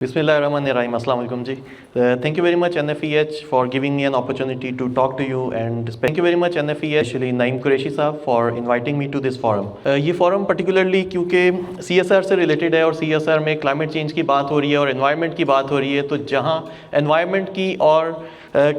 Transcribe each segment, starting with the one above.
Bismillahirrahmanirrahim. Assalamu alaikum ji. Thank you very much NFEH for giving me an opportunity to talk to you, and thank you very much NFEH, actually Naeem Qureshi साहब for inviting me to this forum. ये forum particularly क्योंकि CSR से related है और CSR में climate change की बात हो रही है और environment की बात हो रही है, तो जहाँ environment की और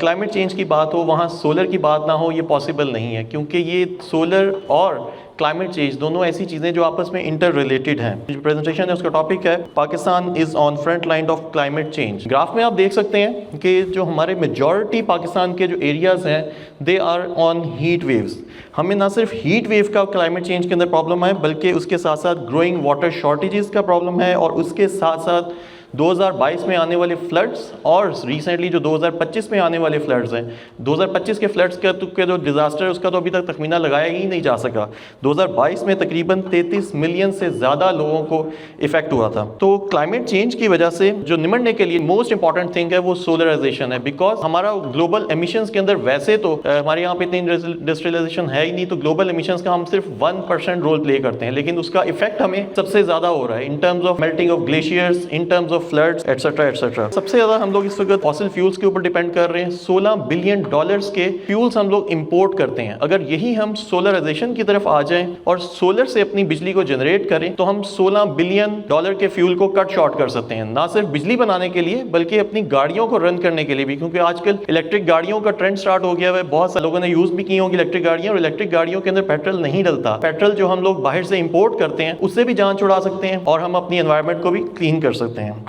climate change की बात हो वहाँ solar की बात ना हो, ये possible नहीं है, क्योंकि ये solar और क्लाइमेट चेंज दोनों ऐसी चीज़ें जो आपस में इंटर रिलेटेड हैं। जो प्रेजेंटेशन है उसका टॉपिक है Pakistan is on front line of climate change. Graph में आप देख सकते हैं कि जो हमारे मेजॉरिटी पाकिस्तान के जो एरियाज़ हैं they are on heat waves. हमें ना सिर्फ हीट वेव का क्लाइमेट चेंज के अंदर प्रॉब्लम है, बल्कि उसके साथ साथ ग्रोइंग वाटर शॉर्टेजेस का प्रॉब्लम है, और उसके साथ साथ 2022 में आने वाले फ्लड्स और रिसेंटली जो 2025 में आने वाले फ्लड्स हैं, 2025 के फ्लड्स के जो डिज़ास्टर है उसका तो अभी तक तखमीना लगाया ही नहीं जा सका। 2022 में तकरीबन 33 मिलियन से ज़्यादा लोगों को इफ़ेक्ट हुआ था। तो क्लाइमेट चेंज की वजह से जो निमटने के लिए मोस्ट इंपॉर्टेंट थिंग है वो सोलराइजेशन है, बिकॉज हमारा ग्लोबल एमिशंस के अंदर वैसे तो हमारे यहाँ पे इतनी इंडस्ट्रियलाइजेशन है ही नहीं, तो ग्लोबल एमिशंस का हम सिर्फ 1% रोल प्ले करते हैं, लेकिन उसका इफेक्ट हमें सबसे ज़्यादा हो रहा है in terms of melting of glaciers, in terms floods etcetera etcetera. सबसे ज्यादा हम लोग इस वक्त फॉसिल फ्यूल्स के ऊपर डिपेंड कर रहे हैं। $16 बिलियन के फ्यूल्स हम लोग इंपोर्ट करते हैं। अगर यही हम सोलराइजेशन की तरफ आ जाएं और सोलर से अपनी बिजली को जनरेट करें तो हम $16 बिलियन के फ्यूल को कट शॉर्ट कर सकते हैं, ना सिर्फ बिजली बनाने के लिए बल्कि अपनी गाड़ियों को रन करने के लिए भी, क्योंकि आजकल इलेक्ट्रिक गाड़ियों का ट्रेंड स्टार्ट हो गया है। बहुत सारे लोगों ने यूज भी की होंगी इलेक्ट्रिक गाड़ियां, और इलेक्ट्रिक गाड़ियों के अंदर पेट्रोल नहीं डलता। पेट्रोल जो हम लोग बाहर से इंपोर्ट करते हैं उससे भी जान छुड़ा सकते हैं और हम अपनी एनवायरनमेंट को भी क्लीन कर सकते हैं।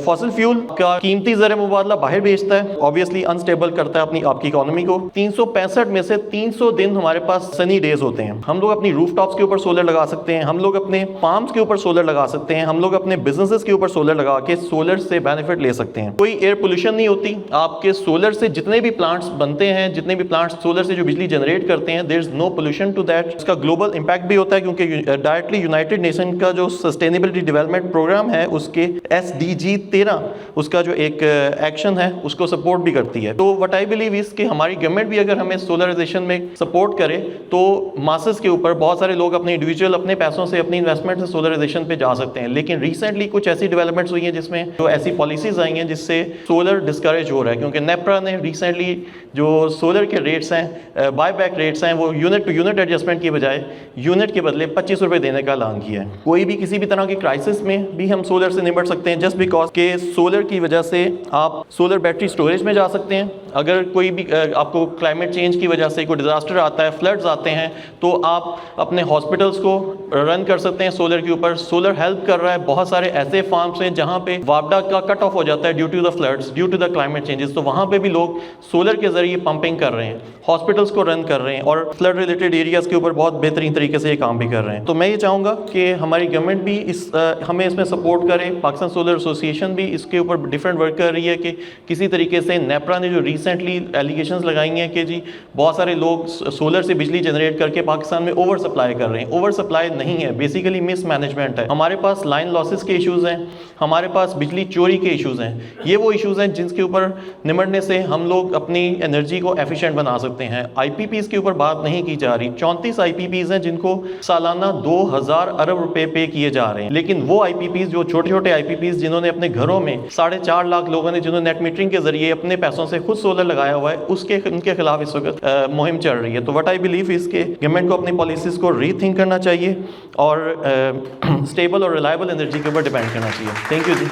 फॉसिल फ्यूल का कीमती ज़र मुबादला बाहर बेचता है, ऑब्वियसली अनस्टेबल करता है अपनी आपकी इकोनॉमी को। 365 में से 300 दिन हमारे पास सनी डेज होते हैं। हम लोग अपनी रूफ टॉप्स के ऊपर सोलर लगा सकते हैं, हम लोग अपने पाम्स के ऊपर सोलर लगा सकते हैं, हम लोग अपने बिजनेसेस के ऊपर सोलर लगा के सोलर से बेनिफिट ले सकते हैं। कोई एयर पोल्यूशन नहीं होती। आपके सोलर से जितने भी प्लांट्स बनते हैं, जितने भी प्लांट्स सोलर से जो बिजली जनरेट करते हैं, there is no pollution to that. इसका ग्लोबल इंपैक्ट भी होता है, क्योंकि डायरेक्टली यूनाइटेड नेशन का जो सस्टेनेबिलिटी डेवलपमेंट प्रोग्राम है उसके SDG 13 उसका जो एक एक्शन है उसको सपोर्ट भी करती है। तो व्हाट आई बिलीव इज कि हमारी गवर्नमेंट भी अगर हमें सोलराइजेशन में सपोर्ट करे तो मासेस के ऊपर बहुत सारे लोग अपने इंडिविजुअल अपने पैसों से अपनी इन्वेस्टमेंट से सोलराइजेशन पे जा सकते हैं। लेकिन रिसेंटली कुछ ऐसी डेवलपमेंट्स हुई हैं जिसमें जो ऐसी पॉलिसीज आई हैं जिससे सोलर डिस्करेज हो रहा है, क्योंकि नेपरा ने रिसेंटली जो सोलर के रेट्स हैं, बाय बैक रेट्स हैं, वो यूनिट टू यूनिट एडजस्टमेंट की बजाय यूनिट के बदले 25 रुपये देने का ऐलान किया है। कोई भी किसी भी तरह की क्राइसिस में भी हम सोलर से निपट सकते हैं, जस्ट बिकॉज के सोलर की वजह से आप सोलर बैटरी स्टोरेज में जा सकते हैं। अगर कोई भी आपको क्लाइमेट चेंज की वजह से कोई डिजास्टर आता है, फ्लड्स आते हैं, तो आप अपने हॉस्पिटल्स को रन कर सकते हैं सोलर के ऊपर। सोलर हेल्प कर रहा है। बहुत सारे ऐसे फार्म्स हैं जहां पे वापडा का कट ऑफ हो जाता है due to the floods, due to the climate changes, तो वहां पे भी लोग सोलर के जरिए पंपिंग कर रहे हैं, हॉस्पिटल्स को रन कर रहे हैं और फ्लड रिलेटेड एरियाज के ऊपर बहुत बेहतरीन तरीके से ये काम भी कर रहे हैं। तो मैं ये चाहूँगा कि हमारी गवर्नमेंट भी हमें इसमें सपोर्ट करे। पाकिस्तान सोलर एसोसिएशन भी इसके ऊपर डिफरेंट वर्क कर रही है कि किसी तरीके से नेपरा ने जो रिसेंटली एलिगेशंस लगाई हैं कि जी बहुत सारे लोग सोलर से बिजली जनरेट करके पाकिस्तान में ओवर सप्लाई कर रहे हैं। ओवर सप्लाई नहीं है, बेसिकली मिस मैनेजमेंट है। हमारे पास लाइन लॉसेस के इश्यूज़ हैं, हमारे पास बिजली चोरी के इश्यूज़ हैं। ये वो इश्यूज़ हैं जिनके ऊपर निमटने से हम लोग अपनी एनर्जी को एफिशिएंट बना सकते हैं। IPPs के ऊपर बात नहीं की जा रही। 34 IPPs हैं जिनको सालाना 2000 अरब रुपए पे किए जा रहे हैं, लेकिन वो IPPs जो छोटे छोटे IPPs जिन्होंने अपने घरों में 4.5 लाख लोगों ने जिन्होंने नेट मीटरिंग के जरिए अपने पैसों से खुद सोलर लगाया हुआ है, उनके खिलाफ इस वक्त मुहिम चल रही है। तो व्हाट आई बिलीव इज के गवर्नमेंट को अपनी पॉलिसीज को रीथिंक करना चाहिए और स्टेबल और रिलायबल एनर्जी के ऊपर डिपेंड करना चाहिए। Thank you ji.